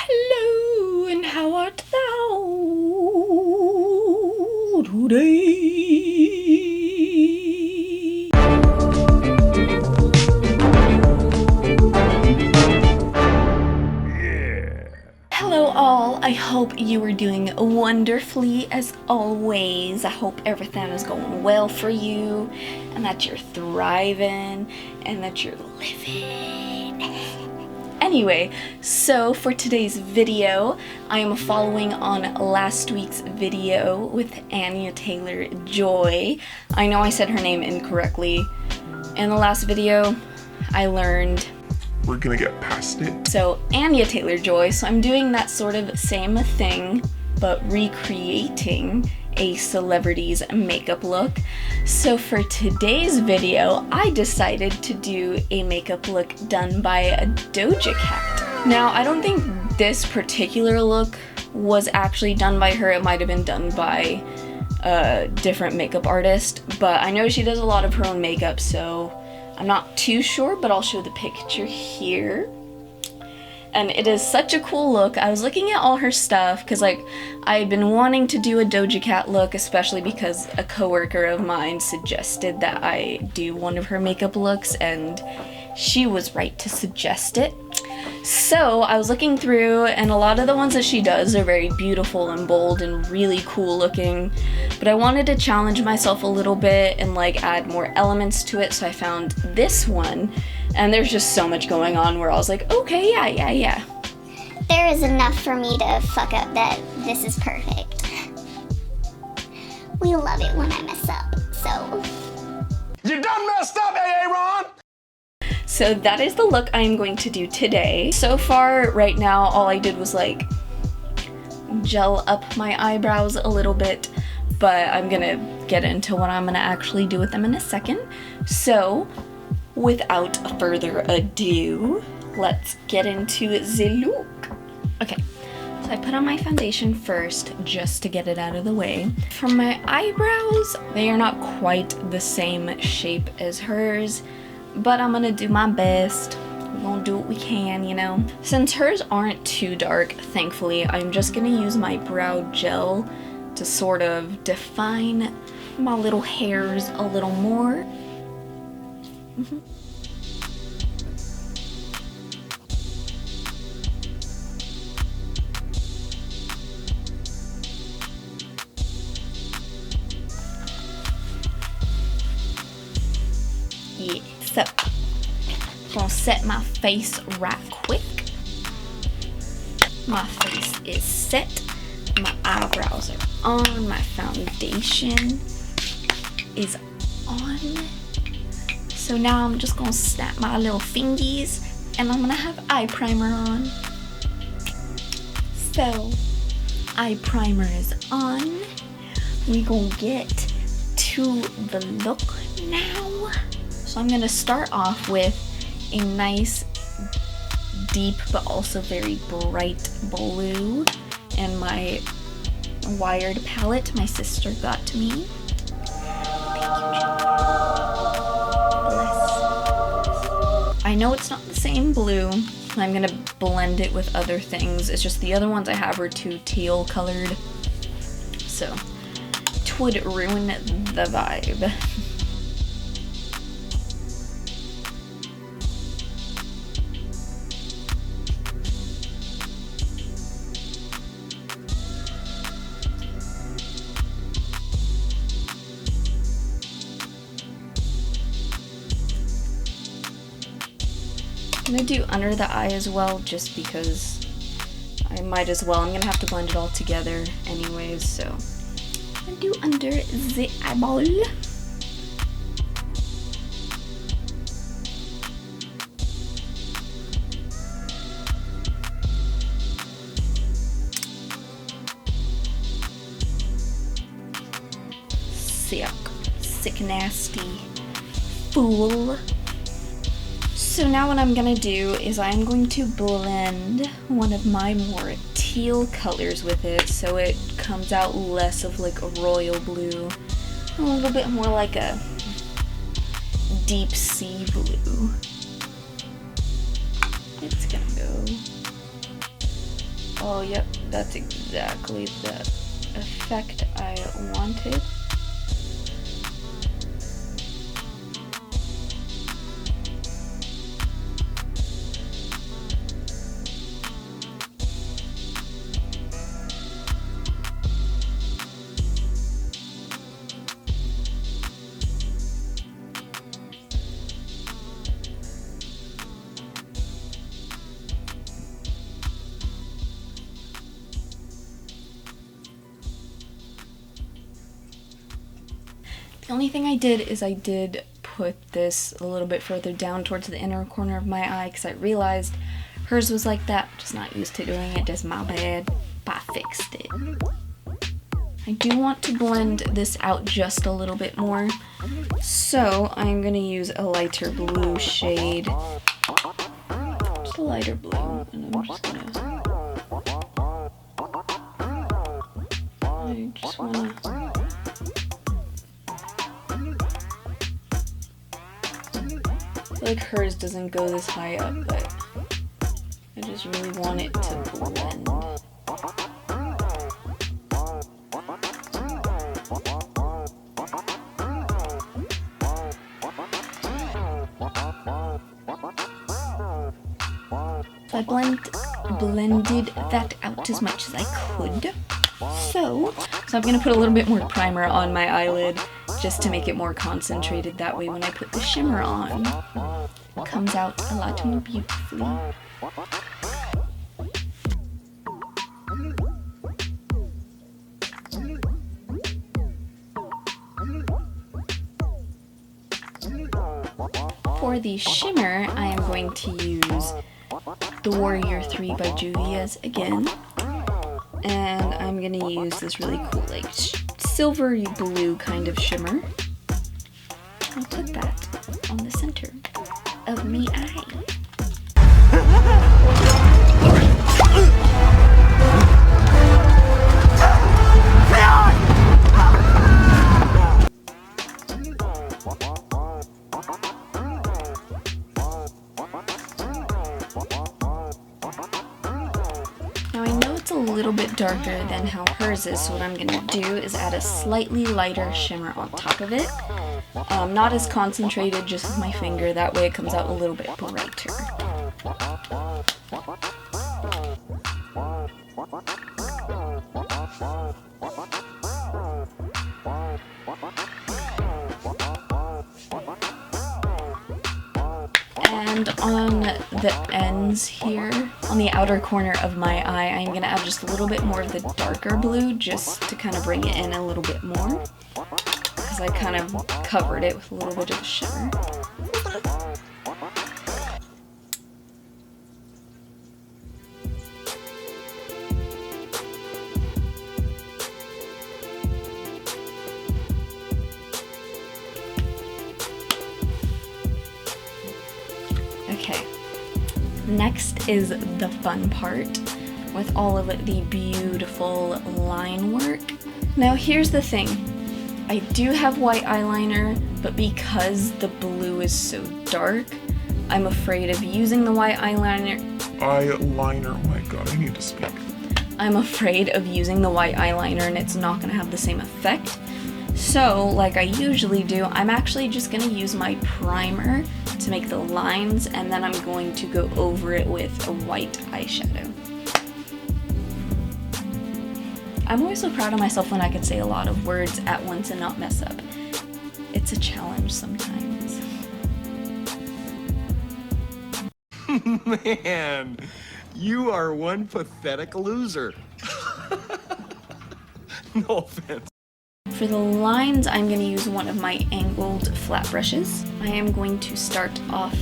Hello, and how art thou today? Hello all, I hope you are doing wonderfully as always. I hope everything is going well for you, and that you're thriving, and that you're living. Anyway, so for today's video, I am following on last week's video with Anya Taylor-Joy. I know I said her name incorrectly. In the last video, I learned we're gonna get past it. So Anya Taylor-Joy, so I'm doing that sort of same thing, but recreating a celebrity's makeup look. So for today's video, I decided to do a makeup look done by a Doja Cat. Now, I don't think this particular look was actually done by her. It might have been done by a different makeup artist, but I know she does a lot of her own makeup, so I'm not too sure, but I'll show the picture here. And it is such a cool look. I was looking at all her stuff because I had been wanting to do a Doja Cat look, especially because a coworker of mine suggested that I do one of her makeup looks, and she was right to suggest it. So I was looking through, and a lot of the ones that she does are very beautiful and bold and really cool looking, but I wanted to challenge myself a little bit and add more elements to it, so I found this one, and there's just so much going on where I was like, okay, yeah. There is enough for me to fuck up that this is perfect. We love it when I mess up, so. You done messed up, Aaron! So that is the look I am going to do today. So far, right now, all I did was gel up my eyebrows a little bit, but I'm gonna get into what I'm gonna actually do with them in a second. So, without further ado, let's get into the look. Okay, so I put on my foundation first, just to get it out of the way. For my eyebrows, they are not quite the same shape as hers, but I'm gonna do my best. We're gonna do what we can, you know? Since hers aren't too dark, thankfully, I'm just gonna use my brow gel to sort of define my little hairs a little more. Yeah, so gonna set my face right quick. My face is set. My eyebrows are on. My foundation is on. So now I'm just gonna snap my little fingies and I'm gonna have eye primer on. So, eye primer is on. We gonna get to the look now. So I'm gonna start off with a nice deep but also very bright blue and my wired palette my sister got to me. Thank you, Julie. Bless. I know it's not the same blue. I'm gonna blend it with other things. It's just the other ones I have are too teal colored, so it would ruin the vibe. I'm gonna do under the eye as well, just because I might as well. I'm gonna have to blend it all together anyways, so I'm gonna do under the eyeball. Sick nasty fool. So now what I'm gonna do is I'm going to blend one of my more teal colors with it so it comes out less of like a royal blue, a little bit more like a deep sea blue. It's gonna go Oh, yep, that's exactly the effect I wanted. The only thing I did is I did put this a little bit further down towards the inner corner of my eye because I realized hers was like that. Just not used to doing it, just my bad, but I fixed it. I do want to blend this out just a little bit more, so I'm going to use a lighter blue shade. Just a lighter blue, and I'm just going to... I just want to... I feel like hers doesn't go this high up, but I just really want it to blend. So I blended that out as much as I could. So I'm going to put a little bit more primer on my eyelid just to make it more concentrated. That way when I put the shimmer on, it comes out a lot more beautifully. For the shimmer, I am going to use the Warrior 3 by Juvia's again. And I'm going to use this really cool, like, silvery blue kind of shimmer. I'll put that on the center of me eye. Now I know it's a little bit darker than how hers is, so what I'm going to do is add a slightly lighter shimmer on top of it. Not as concentrated, just with my finger, that way it comes out a little bit brighter. And on the ends here, on the outer corner of my eye, I'm going to add just a little bit more of the darker blue just to kind of bring it in a little bit more, because I kind of covered it with a little bit of the shimmer. Okay, next is the fun part with all of the beautiful line work. Now here's the thing, I do have white eyeliner, but because the blue is so dark, I'm afraid of using the white eyeliner. Eyeliner, oh my god, I need to speak. I'm afraid of using the white eyeliner and it's not going to have the same effect. So, like I usually do, I'm actually just going to use my primer to make the lines, and then I'm going to go over it with a white eyeshadow. I'm always so proud of myself when I can say a lot of words at once and not mess up. It's a challenge sometimes. Man, you are one pathetic loser. No offense. For the lines, I'm going to use one of my angled flat brushes. I am going to start off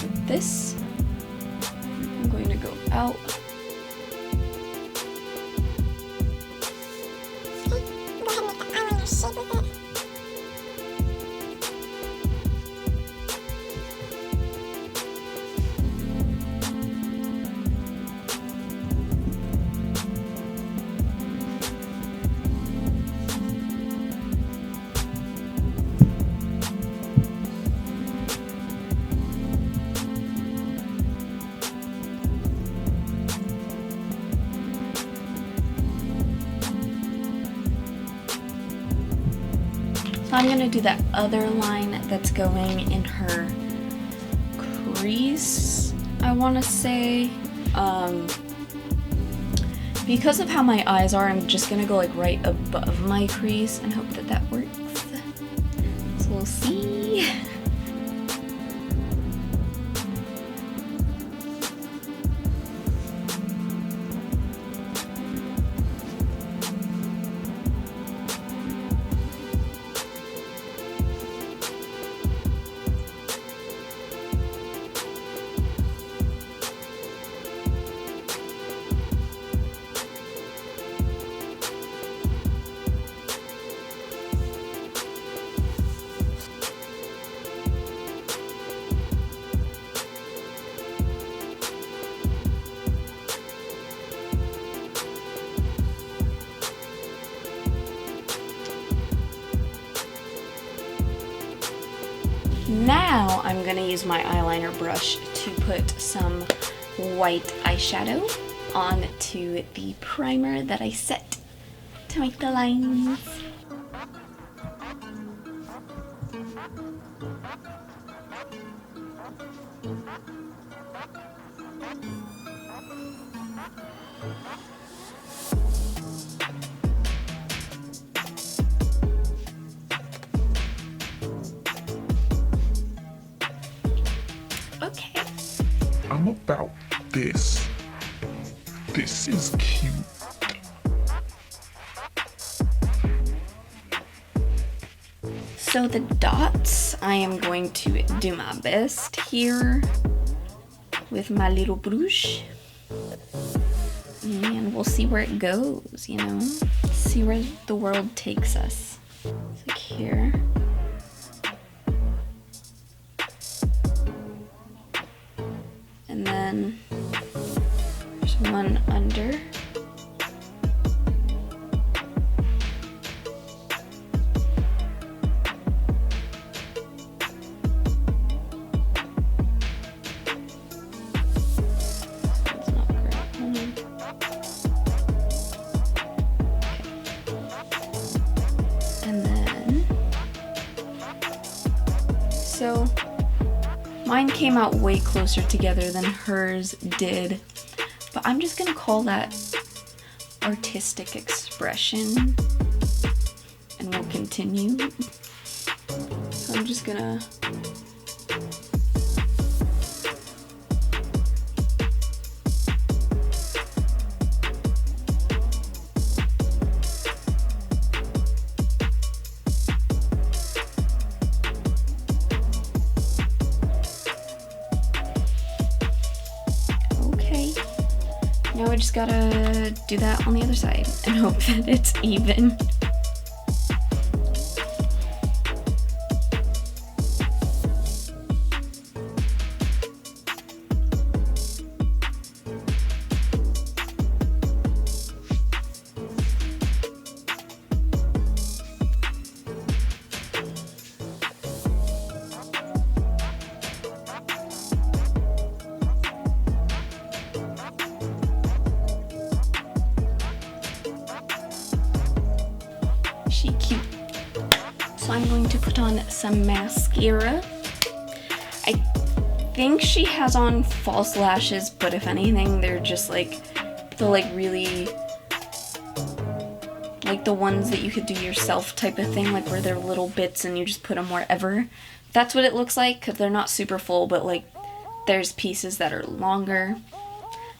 with this. I'm going to go out. I'm gonna do that other line that's going in her crease, I wanna say. Because of how my eyes are, I'm just gonna go like right above my crease and hope that that works. So we'll see. Now I'm gonna use my eyeliner brush to put some white eyeshadow onto the primer that I set to make the lines. Okay. I'm about this. This is cute. So the dots, I am going to do my best here with my little brush. And we'll see where it goes, you know? See where the world takes us. So like here. And then there's one under. That's not correct. Okay. And then, so mine came out way closer together than hers did, but I'm just gonna call that artistic expression, and we'll continue. So I'm just gonna now we just gotta do that on the other side and hope that it's even. She cute. So I'm going to put on some mascara. I think she has on false lashes, but if anything, they're just like the really like the ones that you could do yourself type of thing, like where they're little bits and you just put them wherever. That's what it looks like, because they're not super full, but like there's pieces that are longer.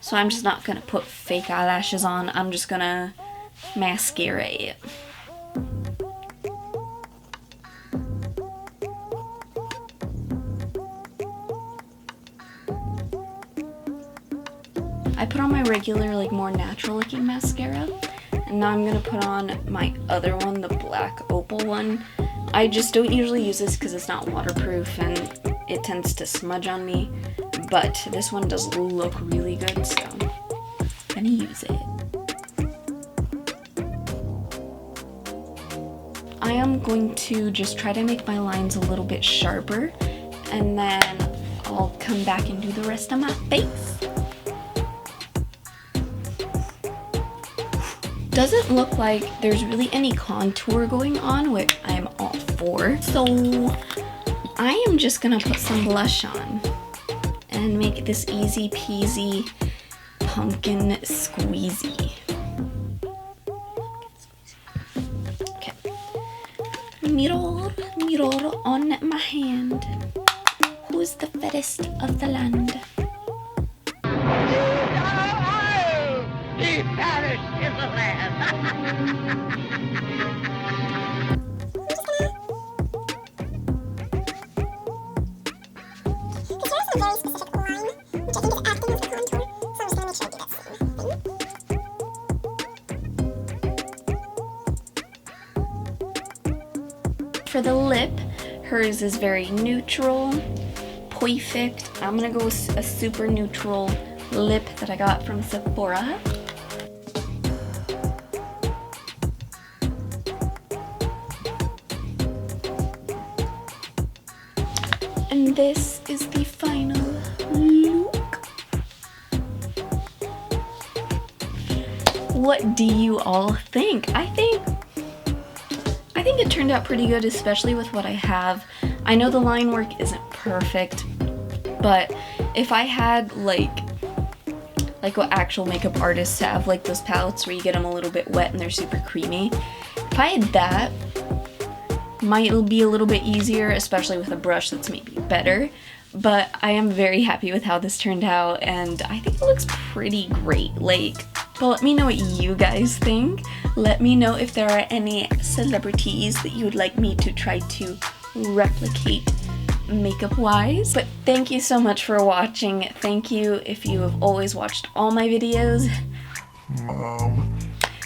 So I'm just not gonna put fake eyelashes on. I'm just gonna mascara it. I put on my regular, like more natural looking mascara, and now I'm gonna put on my other one, the black opal one. I just don't usually use this because it's not waterproof and it tends to smudge on me, but this one does look really good, so I'm gonna use it. I am going to just try to make my lines a little bit sharper, and then I'll come back and do the rest of my face. doesn't look like there's really any contour going on, which I'm all for. So I am just gonna put some blush on and make this easy peasy pumpkin squeezy. Okay. Mirror, mirror on my hand. Who's the fattest of the land? He perished in the land. For the lip, hers is very neutral, perfect. I'm gonna go with a super neutral lip that I got from Sephora. And this is the final look. What do you all think? I think it turned out pretty good, especially with what I have. I know the line work isn't perfect, but if I had like what actual makeup artists have, like those palettes where you get them a little bit wet and they're super creamy, if I had that, might be a little bit easier, especially with a brush that's maybe better. But I am very happy with how this turned out, and I think it looks pretty great. But let me know what you guys think. Let me know if there are any celebrities that you would like me to try to replicate makeup wise. But thank you so much for watching. Thank you if you have always watched all my videos. Mom.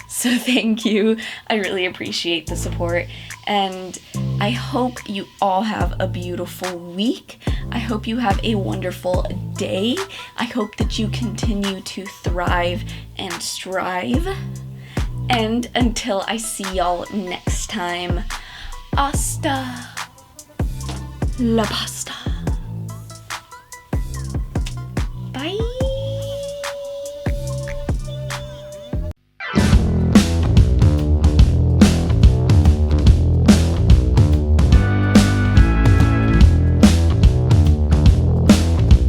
So thank you. I really appreciate the support, and I hope you all have a beautiful week. I hope you have a wonderful day. I hope that you continue to thrive and strive. And until I see y'all next time, hasta la pasta. Bye.